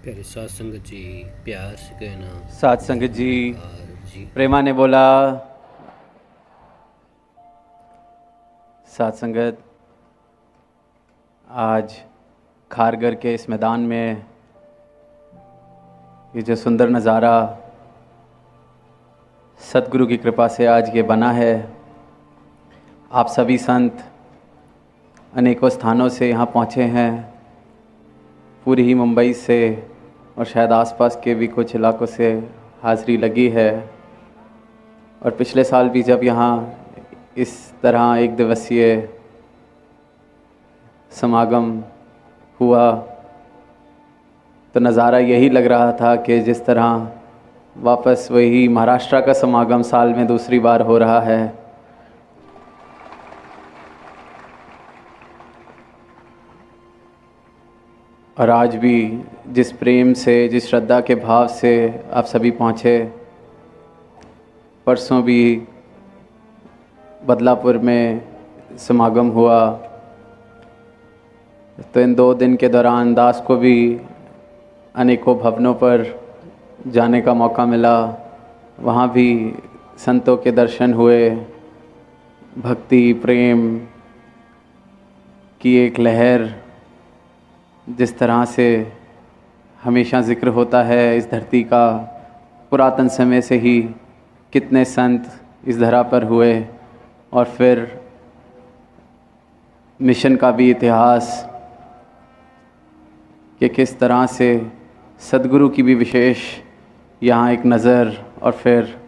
प्यारे साथ संगत जी, प्यार से कहना साथ संगत जी नमस्कार जी। प्रेमा ने बोला। साथ संगत, आज खारगर के इस मैदान में ये जो सुंदर नज़ारा सतगुरु की कृपा से आज ये बना है। आप सभी संत अनेकों स्थानों से यहाँ पहुँचे हैं, पूरी ही मुंबई से और शायद आसपास के भी कुछ इलाकों से हाज़िरी लगी है। और पिछले साल भी जब यहाँ इस तरह एक दिवसीय समागम हुआ तो नज़ारा यही लग रहा था कि जिस तरह वापस वही महाराष्ट्र का समागम साल में दूसरी बार हो रहा है। और आज भी जिस प्रेम से, जिस श्रद्धा के भाव से आप सभी पहुँचे। परसों भी बदलापुर में समागम हुआ, तो इन 2 दिन के दौरान दास को भी अनेकों भवनों पर जाने का मौका मिला। वहाँ भी संतों के दर्शन हुए, भक्ति प्रेम की एक लहर जिस तरह से हमेशा ज़िक्र होता है इस धरती का। पुरातन समय से ही कितने संत इस धरा पर हुए, और फिर मिशन का भी इतिहास कि किस तरह से सदगुरु की भी विशेष यहाँ एक नज़र, और फिर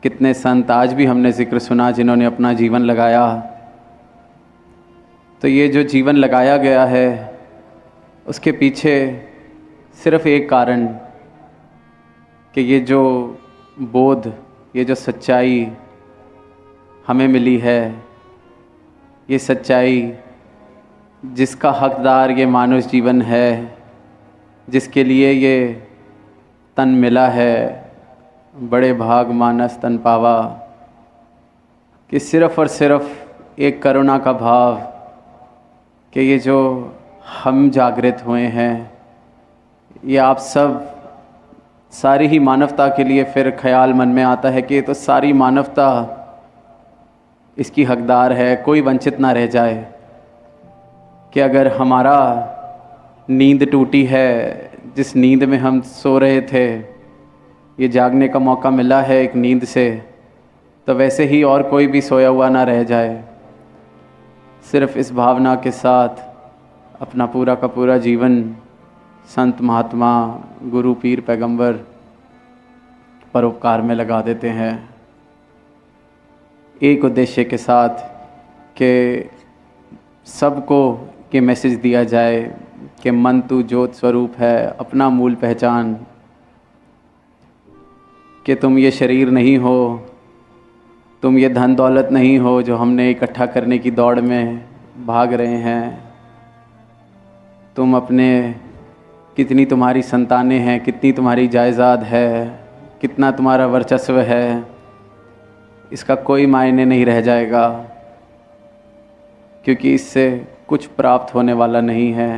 कितने संत आज भी हमने ज़िक्र सुना जिन्होंने अपना जीवन लगाया। तो ये जो जीवन लगाया गया है उसके पीछे सिर्फ़ एक कारण कि ये जो बोध, ये जो सच्चाई हमें मिली है, ये सच्चाई जिसका हकदार ये मानुष जीवन है, जिसके लिए ये तन मिला है, बड़े भाग मानस तन पावा, कि सिर्फ़ और सिर्फ़ एक करुणा का भाव कि ये जो हम जागृत हुए हैं, ये आप सब सारी ही मानवता के लिए फिर ख्याल मन में आता है कि ये तो सारी मानवता इसकी हकदार है, कोई वंचित ना रह जाए। कि अगर हमारा नींद टूटी है, जिस नींद में हम सो रहे थे, ये जागने का मौका मिला है एक नींद से, तो वैसे ही और कोई भी सोया हुआ ना रह जाए। सिर्फ़ इस भावना के साथ अपना पूरा का पूरा जीवन संत महात्मा गुरु पीर पैगंबर परोपकार में लगा देते हैं, एक उद्देश्य के साथ कि सबको ये मैसेज दिया जाए कि मन तू ज्योत स्वरूप है, अपना मूल पहचान, कि तुम ये शरीर नहीं हो, तुम ये धन दौलत नहीं हो जो हमने इकट्ठा करने की दौड़ में भाग रहे हैं। तुम अपने, कितनी तुम्हारी संतानें हैं, कितनी तुम्हारी जायदाद है, कितना तुम्हारा वर्चस्व है, इसका कोई मायने नहीं रह जाएगा, क्योंकि इससे कुछ प्राप्त होने वाला नहीं है।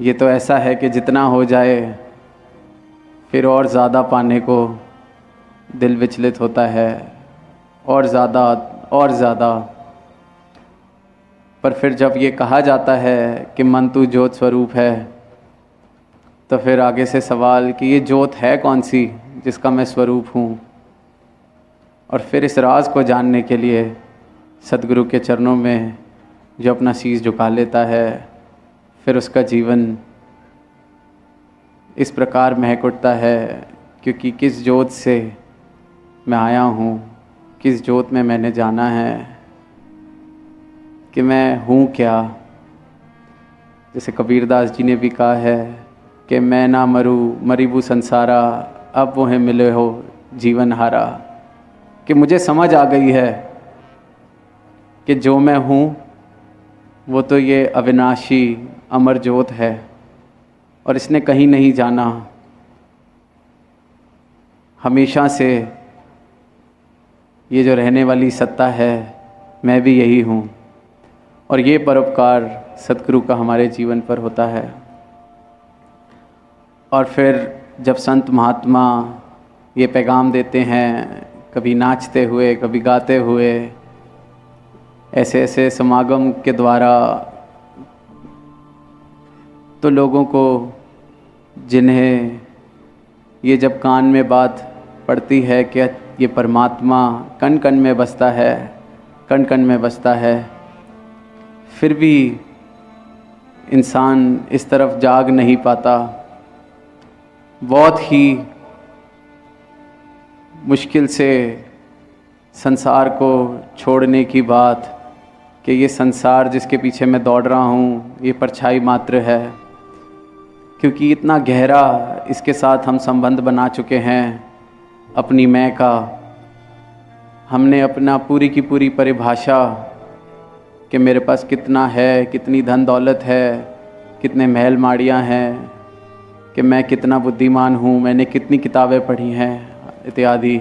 ये तो ऐसा है कि जितना हो जाए फिर और ज़्यादा पाने को दिल विचलित होता है, और ज़्यादा और ज़्यादा। पर फिर जब ये कहा जाता है कि मन तू ज्योत स्वरूप है, तो फिर आगे से सवाल कि ये ज्योत है कौन सी जिसका मैं स्वरूप हूँ। और फिर इस राज को जानने के लिए सदगुरु के चरणों में जो अपना शीश झुका लेता है, फिर उसका जीवन इस प्रकार महक उठता है, क्योंकि किस ज्योत से मैं आया हूँ, किस ज्योत में मैंने जाना है, कि मैं हूँ क्या। जैसे कबीरदास जी ने भी कहा है कि मैं ना मरूँ मरीबू संसारा, अब वो है मिले हो जीवन हारा। कि मुझे समझ आ गई है कि जो मैं हूँ वो तो ये अविनाशी अमर ज्योत है, और इसने कहीं नहीं जाना। हमेशा से ये जो रहने वाली सत्ता है, मैं भी यही हूँ। और ये परोपकार सतगुरु का हमारे जीवन पर होता है। और फिर जब संत महात्मा ये पैगाम देते हैं, कभी नाचते हुए, कभी गाते हुए, ऐसे ऐसे समागम के द्वारा, तो लोगों को जिन्हें ये जब कान में बात पड़ती है कि ये परमात्मा कण कण में बसता है, कण कण में बसता है, फिर भी इंसान इस तरफ जाग नहीं पाता। बहुत ही मुश्किल से संसार को छोड़ने की बात कि ये संसार जिसके पीछे मैं दौड़ रहा हूँ ये परछाई मात्र है, क्योंकि इतना गहरा इसके साथ हम संबंध बना चुके हैं अपनी मैं का। हमने अपना पूरी की पूरी परिभाषा कि मेरे पास कितना है, कितनी धन दौलत है, कितने महल माड़ियाँ हैं, कि मैं कितना बुद्धिमान हूँ, मैंने कितनी किताबें पढ़ी हैं इत्यादि,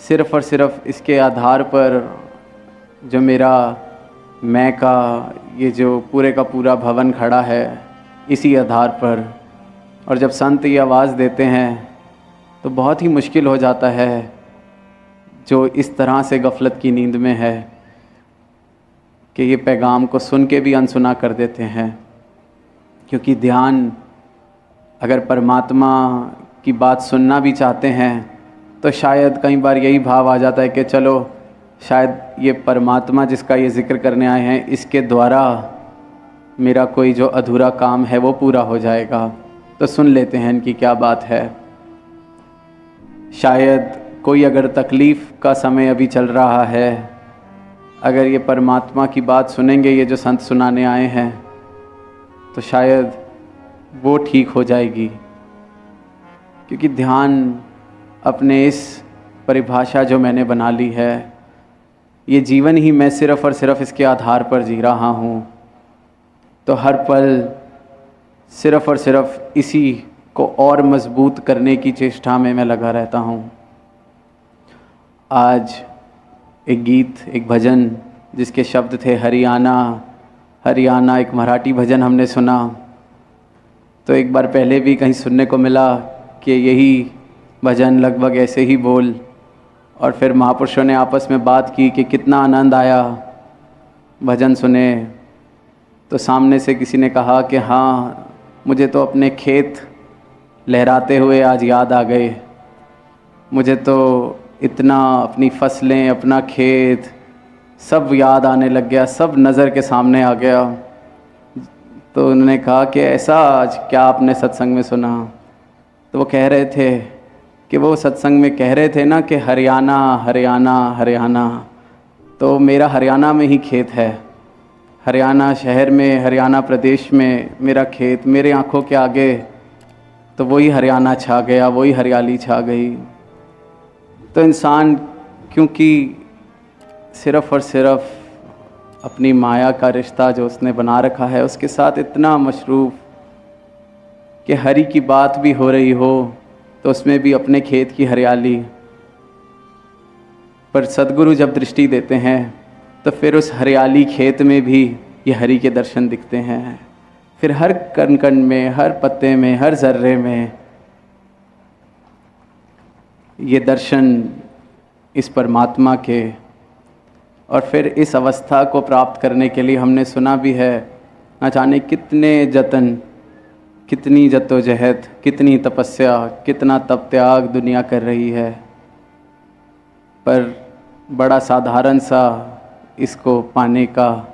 सिर्फ़ और सिर्फ इसके आधार पर जो मेरा मैं का ये जो पूरे का पूरा भवन खड़ा है, इसी आधार पर। और जब संत ये आवाज़ देते हैं तो बहुत ही मुश्किल हो जाता है जो इस तरह से गफलत की नींद में है कि ये पैगाम को सुन के भी अनसुना कर देते हैं। क्योंकि ध्यान, अगर परमात्मा की बात सुनना भी चाहते हैं तो शायद कई बार यही भाव आ जाता है कि चलो शायद ये परमात्मा जिसका ये ज़िक्र करने आए हैं इसके द्वारा मेरा कोई जो अधूरा काम है वो पूरा हो जाएगा, तो सुन लेते हैं इनकी क्या बात है। शायद कोई अगर तकलीफ़ का समय अभी चल रहा है, अगर ये परमात्मा की बात सुनेंगे, ये जो संत सुनाने आए हैं, तो शायद वो ठीक हो जाएगी। क्योंकि ध्यान अपने इस परिभाषा जो मैंने बना ली है, ये जीवन ही मैं सिर्फ़ और सिर्फ इसके आधार पर जी रहा हूँ, तो हर पल सिर्फ़ और सिर्फ इसी को और मजबूत करने की चेष्टा में मैं लगा रहता हूँ। आज एक गीत, एक भजन जिसके शब्द थे हरियाणा हरियाणा, एक मराठी भजन हमने सुना। तो एक बार पहले भी कहीं सुनने को मिला कि यही भजन लगभग ऐसे ही बोल, और फिर महापुरुषों ने आपस में बात की कि कितना आनंद आया भजन सुने। तो सामने से किसी ने कहा कि हाँ, मुझे तो अपने खेत लहराते हुए आज याद आ गए, मुझे तो इतना अपनी फसलें, अपना खेत सब याद आने लग गया, सब नज़र के सामने आ गया। तो उन्होंने कहा कि ऐसा आज क्या आपने सत्संग में सुना? तो वो कह रहे थे कि वो सत्संग में कह रहे थे ना कि हरियाणा हरियाणा हरियाणा, तो मेरा हरियाणा में ही खेत है, हरियाणा शहर में, हरियाणा प्रदेश में मेरा खेत, मेरे आँखों के आगे तो वही हरियाणा छा गया, वही हरियाली छा गई। तो इंसान क्योंकि सिर्फ़ और सिर्फ अपनी माया का रिश्ता जो उसने बना रखा है उसके साथ इतना मशरूफ़ कि हरि की बात भी हो रही हो तो उसमें भी अपने खेत की हरियाली। पर सद्गुरु जब दृष्टि देते हैं तो फिर उस हरियाली खेत में भी ये हरि के दर्शन दिखते हैं। फिर हर कण कण में, हर पत्ते में, हर जर्रे में ये दर्शन इस परमात्मा के। और फिर इस अवस्था को प्राप्त करने के लिए हमने सुना भी है, न जाने कितने जतन, कितनी जद्दोजहद, कितनी तपस्या, कितना तप त्याग दुनिया कर रही है, पर बड़ा साधारण सा इसको पाने का,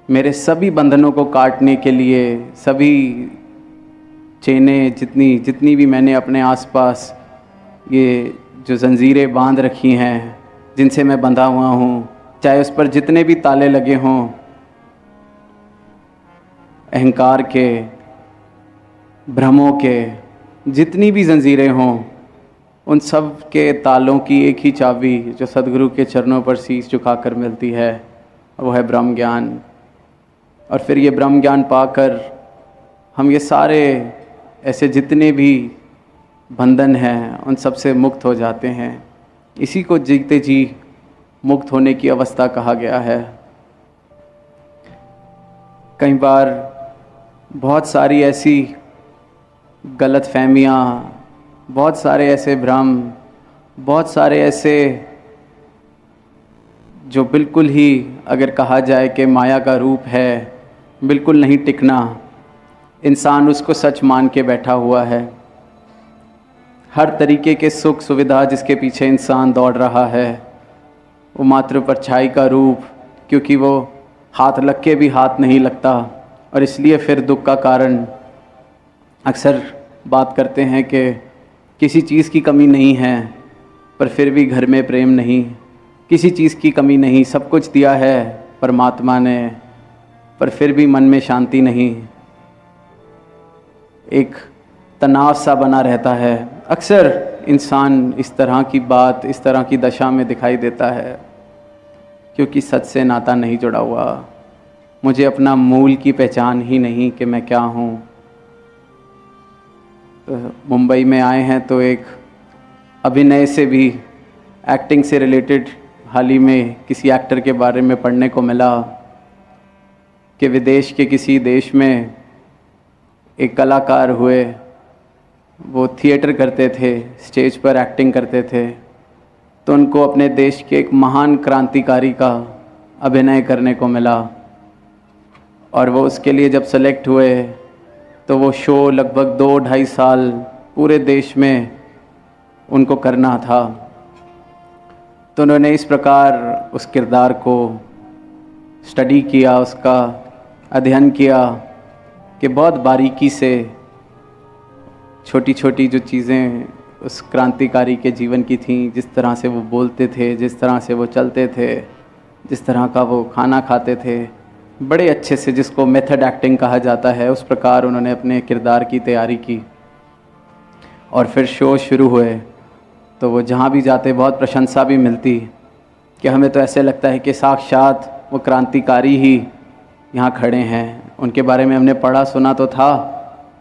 मेरे सभी बंधनों को काटने के लिए, सभी चेनें जितनी भी मैंने अपने आसपास ये जो जंजीरें बांध रखी हैं, जिनसे मैं बंधा हुआ हूँ, चाहे उस पर जितने भी ताले लगे हों, अहंकार के, भ्रमों के, जितनी भी जंजीरें हों, उन सब के तालों की एक ही चाबी जो सद्गुरु के चरणों पर शीश झुकाकर मिलती है, वो है ब्रह्म ज्ञान। और फिर ये ब्रह्म ज्ञान पाकर हम ये सारे ऐसे जितने भी बंधन हैं उन सब से मुक्त हो जाते हैं। इसी को जीते जी मुक्त होने की अवस्था कहा गया है। कई बार बहुत सारी ऐसी गलतफहमियाँ, बहुत सारे ऐसे भ्रम, बहुत सारे ऐसे जो बिल्कुल ही अगर कहा जाए कि माया का रूप है, बिल्कुल नहीं टिकना, इंसान उसको सच मान के बैठा हुआ है। हर तरीके के सुख सुविधा जिसके पीछे इंसान दौड़ रहा है, वो मात्र परछाई का रूप, क्योंकि वो हाथ लग के भी हाथ नहीं लगता। और इसलिए फिर दुख का कारण अक्सर बात करते हैं कि किसी चीज़ की कमी नहीं है पर फिर भी घर में प्रेम नहीं, किसी चीज़ की कमी नहीं, सब कुछ दिया है परमात्मा ने, पर फिर भी मन में शांति नहीं, एक तनाव सा बना रहता है। अक्सर इंसान इस तरह की बात, इस तरह की दशा में दिखाई देता है क्योंकि सच से नाता नहीं जुड़ा हुआ। मुझे अपना मूल की पहचान ही नहीं कि मैं क्या हूँ। मुंबई में आए हैं तो एक अभिनय से भी, एक्टिंग से रिलेटेड हाल ही में किसी एक्टर के बारे में पढ़ने को मिला कि विदेश के किसी देश में एक कलाकार हुए, वो थिएटर करते थे, स्टेज पर एक्टिंग करते थे, तो उनको अपने देश के एक महान क्रांतिकारी का अभिनय करने को मिला। और वो उसके लिए जब सेलेक्ट हुए तो वो शो लगभग 2-2.5 साल पूरे देश में उनको करना था। तो उन्होंने इस प्रकार उस किरदार को स्टडी किया, उसका अध्ययन किया कि बहुत बारीकी से छोटी छोटी जो चीज़ें उस क्रांतिकारी के जीवन की थीं, जिस तरह से वो बोलते थे, जिस तरह से वो चलते थे, जिस तरह का वो खाना खाते थे, बड़े अच्छे से, जिसको मेथड एक्टिंग कहा जाता है, उस प्रकार उन्होंने अपने किरदार की तैयारी की। और फिर शो शुरू हुए तो वो जहाँ भी जाते बहुत प्रशंसा भी मिलती कि हमें तो ऐसे लगता है कि साक्षात वो क्रांतिकारी ही यहाँ खड़े हैं। उनके बारे में हमने पढ़ा सुना तो था,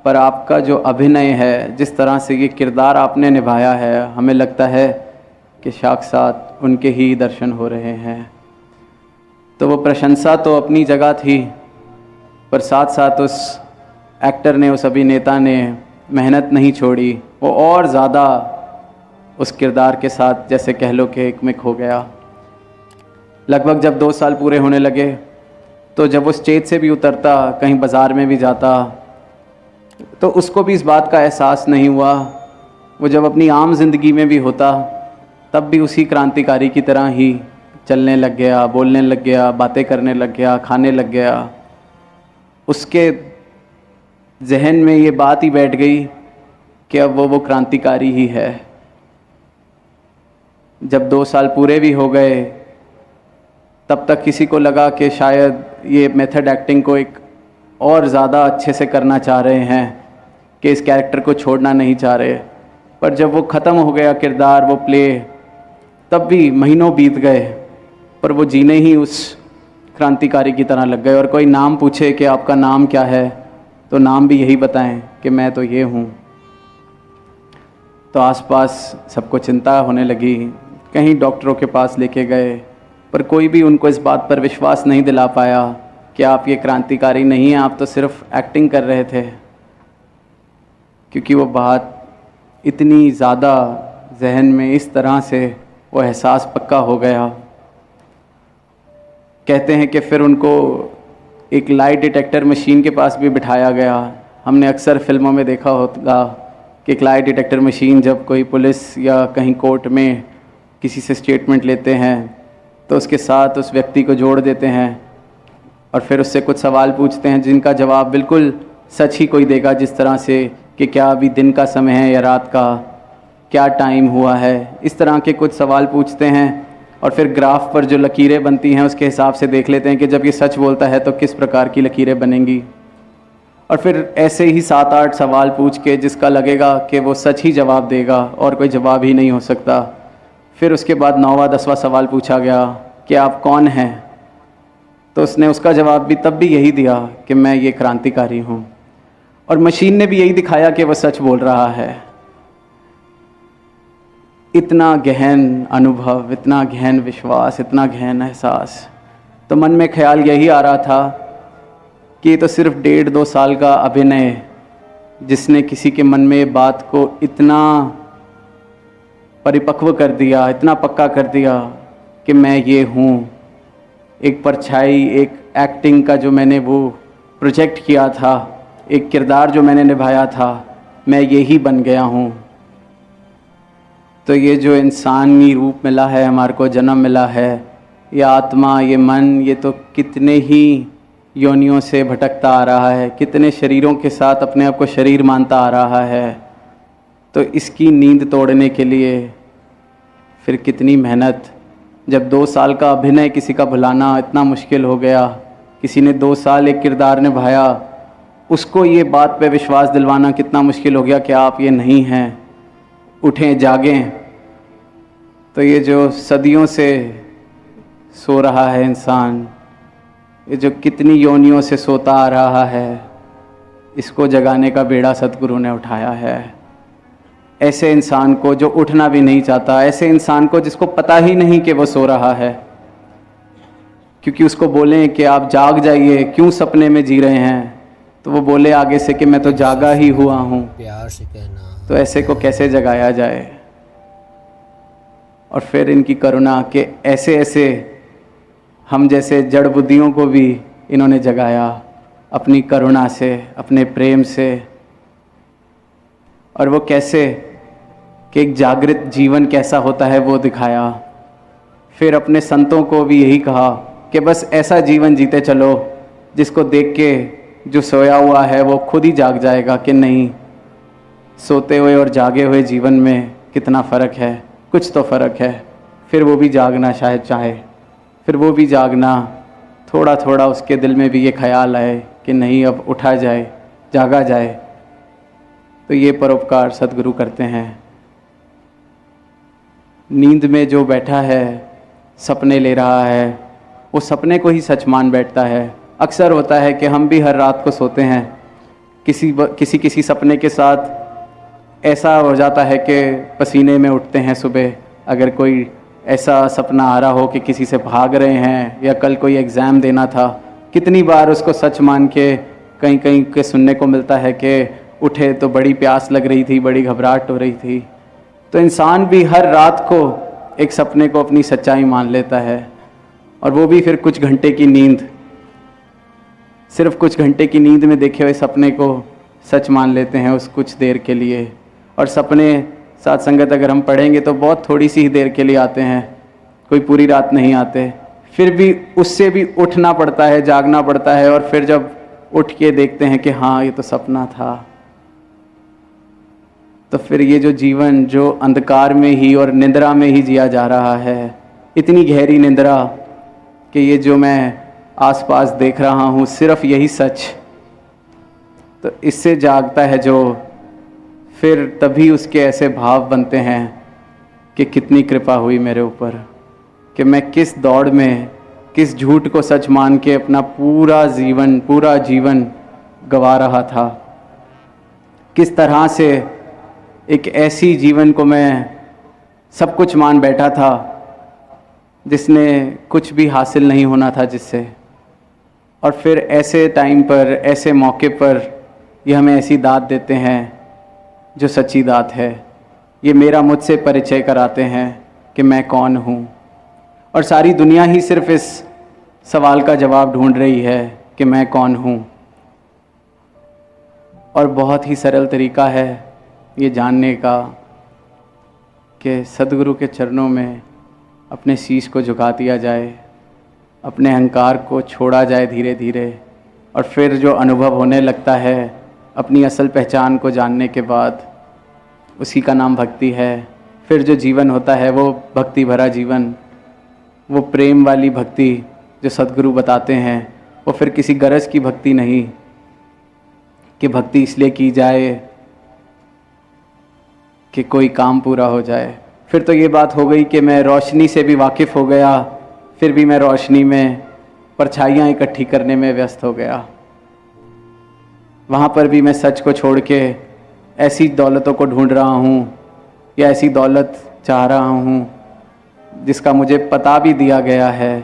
पर आपका जो अभिनय है, जिस तरह से ये किरदार आपने निभाया है, हमें लगता है कि साक्षात उनके ही दर्शन हो रहे हैं। तो वो प्रशंसा तो अपनी जगह थी, पर साथ साथ उस एक्टर ने, उस अभिनेता ने मेहनत नहीं छोड़ी। वो और ज़्यादा उस किरदार के साथ जैसे कह लो कि एकमिक हो गया। लगभग जब 2 साल पूरे होने लगे तो जब वो स्टेज से भी उतरता, कहीं बाज़ार में भी जाता, तो उसको भी इस बात का एहसास नहीं हुआ। वो जब अपनी आम ज़िंदगी में भी होता तब भी उसी क्रांतिकारी की तरह ही चलने लग गया, बोलने लग गया, बातें करने लग गया, खाने लग गया। उसके जहन में ये बात ही बैठ गई कि अब वो क्रांतिकारी ही है। जब 2 साल पूरे भी हो गए तब तक किसी को लगा कि शायद ये मेथड एक्टिंग को एक और ज़्यादा अच्छे से करना चाह रहे हैं, कि इस कैरेक्टर को छोड़ना नहीं चाह रहे। पर जब वो ख़त्म हो गया किरदार, वो प्ले, तब भी महीनों बीत गए, पर वो जीने ही उस क्रांतिकारी की तरह लग गए। और कोई नाम पूछे कि आपका नाम क्या है, तो नाम भी यही बताएं कि मैं तो ये हूँ। तो आसपास सबको चिंता होने लगी, कहीं डॉक्टरों के पास लेके गए, पर कोई भी उनको इस बात पर विश्वास नहीं दिला पाया कि आप ये क्रांतिकारी नहीं हैं, आप तो सिर्फ एक्टिंग कर रहे थे। क्योंकि वो बात इतनी ज़्यादा जहन में इस तरह से वो एहसास पक्का हो गया। कहते हैं कि फिर उनको एक लाई डिटेक्टर मशीन के पास भी बिठाया गया। हमने अक्सर फिल्मों में देखा होगा कि एक लाई डिटेक्टर मशीन, जब कोई पुलिस या कहीं कोर्ट में किसी से स्टेटमेंट लेते हैं तो उसके साथ उस व्यक्ति को जोड़ देते हैं और फिर उससे कुछ सवाल पूछते हैं जिनका जवाब बिल्कुल सच ही कोई देगा, जिस तरह से कि क्या अभी दिन का समय है या रात का, क्या टाइम हुआ है, इस तरह के कुछ सवाल पूछते हैं। और फिर ग्राफ पर जो लकीरें बनती हैं उसके हिसाब से देख लेते हैं कि जब ये सच बोलता है तो किस प्रकार की लकीरें बनेंगी। और फिर ऐसे ही 7-8 सवाल पूछ के जिसका लगेगा कि वो सच ही जवाब देगा और कोई जवाब ही नहीं हो सकता। फिर उसके बाद 9वां 10वां सवाल पूछा गया कि आप कौन हैं, तो उसने उसका जवाब भी तब भी यही दिया कि मैं ये क्रांतिकारी हूँ। और मशीन ने भी यही दिखाया कि वो सच बोल रहा है। इतना गहन अनुभव, इतना गहन विश्वास, इतना गहन एहसास। तो मन में ख्याल यही आ रहा था कि ये तो सिर्फ 1.5-2 साल का अभिनय जिसने किसी के मन में ये बात को इतना परिपक्व कर दिया, इतना पक्का कर दिया कि मैं ये हूँ। एक परछाई, एक एक्टिंग का जो मैंने वो प्रोजेक्ट किया था, एक किरदार जो मैंने निभाया था, मैं ये ही बन गया हूँ। तो ये जो इंसानी रूप मिला है, हमारे को जन्म मिला है, ये आत्मा, ये मन, ये तो कितने ही योनियों से भटकता आ रहा है, कितने शरीरों के साथ अपने आप को शरीर मानता आ रहा है। तो इसकी नींद तोड़ने के लिए फिर कितनी मेहनत। जब 2 साल का अभिनय किसी का भुलाना इतना मुश्किल हो गया, किसी ने 2 साल एक किरदार निभाया, उसको ये बात पे विश्वास दिलवाना कितना मुश्किल हो गया कि आप ये नहीं हैं, उठें, जागें। तो ये जो सदियों से सो रहा है इंसान, ये जो कितनी योनियों से सोता आ रहा है, इसको जगाने का बेड़ा सतगुरु ने उठाया है। ऐसे इंसान को जो उठना भी नहीं चाहता, ऐसे इंसान को जिसको पता ही नहीं कि वो सो रहा है, क्योंकि उसको बोलें कि आप जाग जाइए, क्यों सपने में जी रहे हैं, तो वो बोले आगे से कि मैं तो जागा ही हुआ हूँ। प्यार से कहना, तो ऐसे को कैसे जगाया जाए। और फिर इनकी करुणा कि ऐसे ऐसे हम जैसे जड़ बुद्धियों को भी इन्होंने जगाया अपनी करुणा से, अपने प्रेम से। और वो कैसे कि एक जागृत जीवन कैसा होता है वो दिखाया। फिर अपने संतों को भी यही कहा कि बस ऐसा जीवन जीते चलो जिसको देख के जो सोया हुआ है वो खुद ही जाग जाएगा कि नहीं, सोते हुए और जागे हुए जीवन में कितना फ़र्क है, कुछ तो फ़र्क है। फिर वो भी जागना शायद चाहे, फिर वो भी जागना, थोड़ा थोड़ा उसके दिल में भी ये ख्याल आए कि नहीं अब उठा जाए, जागा जाए। तो ये परोपकार सतगुरु करते हैं। नींद में जो बैठा है, सपने ले रहा है, वो सपने को ही सच मान बैठता है। अक्सर होता है कि हम भी हर रात को सोते हैं, किसी सपने के साथ ऐसा हो जाता है कि पसीने में उठते हैं सुबह। अगर कोई ऐसा सपना आ रहा हो कि किसी से भाग रहे हैं या कल कोई एग्ज़ाम देना था, कितनी बार उसको सच मान के कहीं कहीं के सुनने को मिलता है कि उठे तो बड़ी प्यास लग रही थी, बड़ी घबराहट हो रही थी। तो इंसान भी हर रात को एक सपने को अपनी सच्चाई मान लेता है, और वो भी फिर कुछ घंटे की नींद, सिर्फ कुछ घंटे की नींद में देखे हुए सपने को सच मान लेते हैं उस कुछ देर के लिए। और सपने साथ संगत अगर हम पढ़ेंगे तो बहुत थोड़ी सी ही देर के लिए आते हैं, कोई पूरी रात नहीं आते। फिर भी उससे भी उठना पड़ता है, जागना पड़ता है, और फिर जब उठ के देखते हैं कि हाँ ये तो सपना था। तो फिर ये जो जीवन जो अंधकार में ही और निंद्रा में ही जिया जा रहा है, इतनी गहरी निंद्रा कि ये जो मैं आसपास देख रहा हूँ सिर्फ यही सच, तो इससे जागता है जो, फिर तभी उसके ऐसे भाव बनते हैं कि कितनी कृपा हुई मेरे ऊपर, कि मैं किस दौड़ में, किस झूठ को सच मान के अपना पूरा जीवन गवा रहा था। किस तरह से एक ऐसी जीवन को मैं सब कुछ मान बैठा था जिसने कुछ भी हासिल नहीं होना था जिससे। और फिर ऐसे टाइम पर, ऐसे मौके पर ये हमें ऐसी दात देते हैं जो सच्ची दात है। ये मेरा मुझसे परिचय कराते हैं कि मैं कौन हूँ। और सारी दुनिया ही सिर्फ इस सवाल का जवाब ढूंढ रही है कि मैं कौन हूँ। और बहुत ही सरल तरीका है ये जानने का कि सद्गुरु के चरणों में अपने शीश को झुका दिया जाए, अपने अहंकार को छोड़ा जाए धीरे धीरे। और फिर जो अनुभव होने लगता है अपनी असल पहचान को जानने के बाद, उसी का नाम भक्ति है। फिर जो जीवन होता है वो भक्ति भरा जीवन, वो प्रेम वाली भक्ति जो सद्गुरु बताते हैं, वो फिर किसी गरज की भक्ति नहीं कि भक्ति इसलिए की जाए कि कोई काम पूरा हो जाए। फिर तो ये बात हो गई कि मैं रोशनी से भी वाकिफ़ हो गया, फिर भी मैं रोशनी में परछाइयाँ इकट्ठी करने में व्यस्त हो गया। वहाँ पर भी मैं सच को छोड़ के ऐसी दौलतों को ढूंढ रहा हूँ या ऐसी दौलत चाह रहा हूँ जिसका मुझे पता भी दिया गया है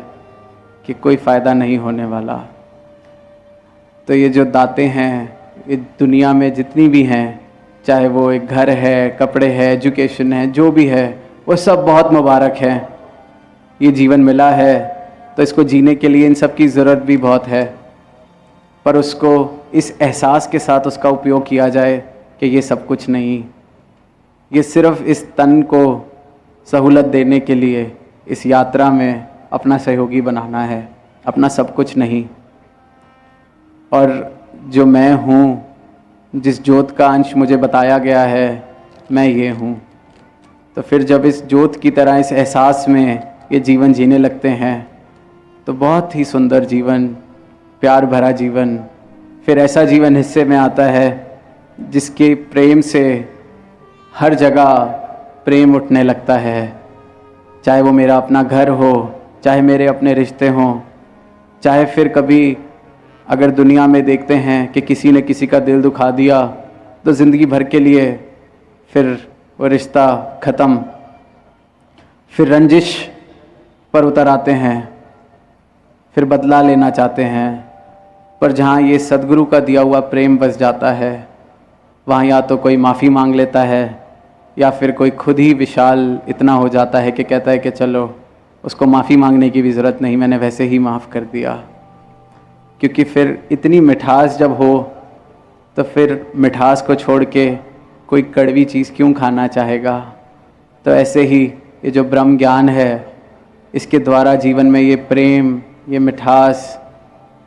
कि कोई फ़ायदा नहीं होने वाला। तो ये जो दातें हैं, ये दुनिया में जितनी भी हैं, चाहे वो एक घर है, कपड़े है, एजुकेशन है, जो भी है, वो सब बहुत मुबारक है। ये जीवन मिला है तो इसको जीने के लिए इन सब की ज़रूरत भी बहुत है, पर उसको इस एहसास के साथ उसका उपयोग किया जाए कि ये सब कुछ नहीं, ये सिर्फ़ इस तन को सहूलत देने के लिए इस यात्रा में अपना सहयोगी बनाना है, अपना सब कुछ नहीं। और जो मैं हूँ, जिस ज्योत का अंश मुझे बताया गया है, मैं ये हूँ। तो फिर जब इस ज्योत की तरह इस एहसास में ये जीवन जीने लगते हैं तो बहुत ही सुंदर जीवन, प्यार भरा जीवन, फिर ऐसा जीवन हिस्से में आता है जिसके प्रेम से हर जगह प्रेम उठने लगता है। चाहे वो मेरा अपना घर हो, चाहे मेरे अपने रिश्ते हों, चाहे फिर कभी अगर दुनिया में देखते हैं कि किसी ने किसी का दिल दुखा दिया तो ज़िंदगी भर के लिए फिर वो रिश्ता ख़त्म, फिर रंजिश पर उतर आते हैं, फिर बदला लेना चाहते हैं। पर जहाँ ये सद्गुरु का दिया हुआ प्रेम बस जाता है, वहाँ या तो कोई माफ़ी मांग लेता है या फिर कोई खुद ही विशाल इतना हो जाता है कि कहता है कि चलो उसको माफ़ी मांगने की भी ज़रूरत नहीं, मैंने वैसे ही माफ़ कर दिया। क्योंकि फिर इतनी मिठास जब हो तो फिर मिठास को छोड़ के कोई कड़वी चीज़ क्यों खाना चाहेगा। तो ऐसे ही ये जो ब्रह्म ज्ञान है, इसके द्वारा जीवन में ये प्रेम, ये मिठास,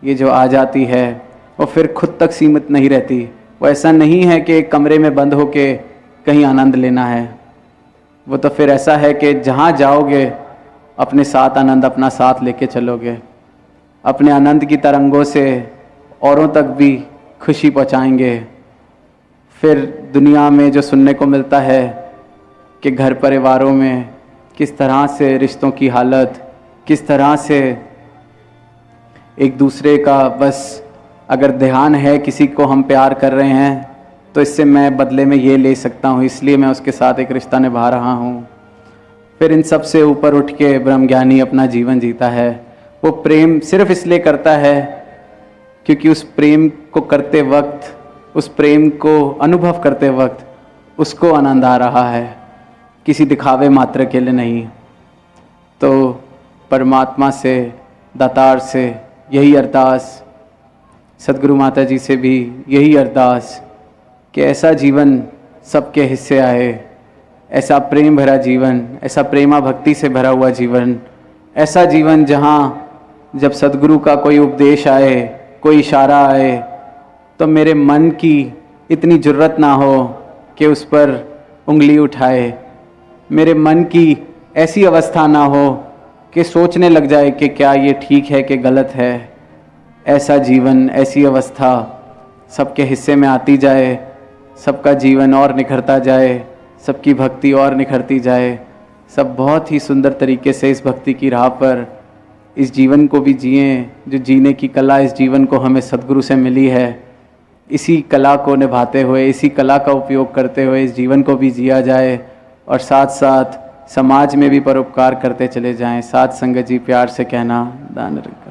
ये जो आ जाती है, वो फिर खुद तक सीमित नहीं रहती। वो ऐसा नहीं है कि एक कमरे में बंद होके कहीं आनंद लेना है। वो तो फिर ऐसा है कि जहाँ जाओगे अपने साथ आनंद अपना साथ लेके चलोगे, अपने आनंद की तरंगों से औरों तक भी खुशी पहुँचाएंगे। फिर दुनिया में जो सुनने को मिलता है कि घर परिवारों में किस तरह से रिश्तों की हालत, किस तरह से एक दूसरे का बस अगर ध्यान है किसी को हम प्यार कर रहे हैं तो इससे मैं बदले में ये ले सकता हूँ, इसलिए मैं उसके साथ एक रिश्ता निभा रहा हूँ। फिर इन सब से ऊपर उठ के ब्रह्मज्ञानी अपना जीवन जीता है। वो प्रेम सिर्फ इसलिए करता है क्योंकि उस प्रेम को करते वक्त, उस प्रेम को अनुभव करते वक्त उसको आनंद आ रहा है, किसी दिखावे मात्र के लिए नहीं। तो परमात्मा से, दातार से यही अरदास, सदगुरु माता जी से भी यही अरदास कि ऐसा जीवन सबके हिस्से आए, ऐसा प्रेम भरा जीवन, ऐसा प्रेमा भक्ति से भरा हुआ जीवन, ऐसा जीवन जहाँ जब सदगुरु का कोई उपदेश आए, कोई इशारा आए, तो मेरे मन की इतनी जुर्रत ना हो कि उस पर उंगली उठाए, मेरे मन की ऐसी अवस्था ना हो कि सोचने लग जाए कि क्या ये ठीक है कि गलत है। ऐसा जीवन, ऐसी अवस्था सबके हिस्से में आती जाए, सबका जीवन और निखरता जाए, सबकी भक्ति और निखरती जाए, सब बहुत ही सुंदर तरीके से इस भक्ति की राह पर इस जीवन को भी जिएं। जो जीने की कला इस जीवन को हमें सद्गुरु से मिली है, इसी कला को निभाते हुए, इसी कला का उपयोग करते हुए इस जीवन को भी जिया जाए और साथ साथ समाज में भी परोपकार करते चले जाएं। साथ संगत जी प्यार से कहना, दान रखें।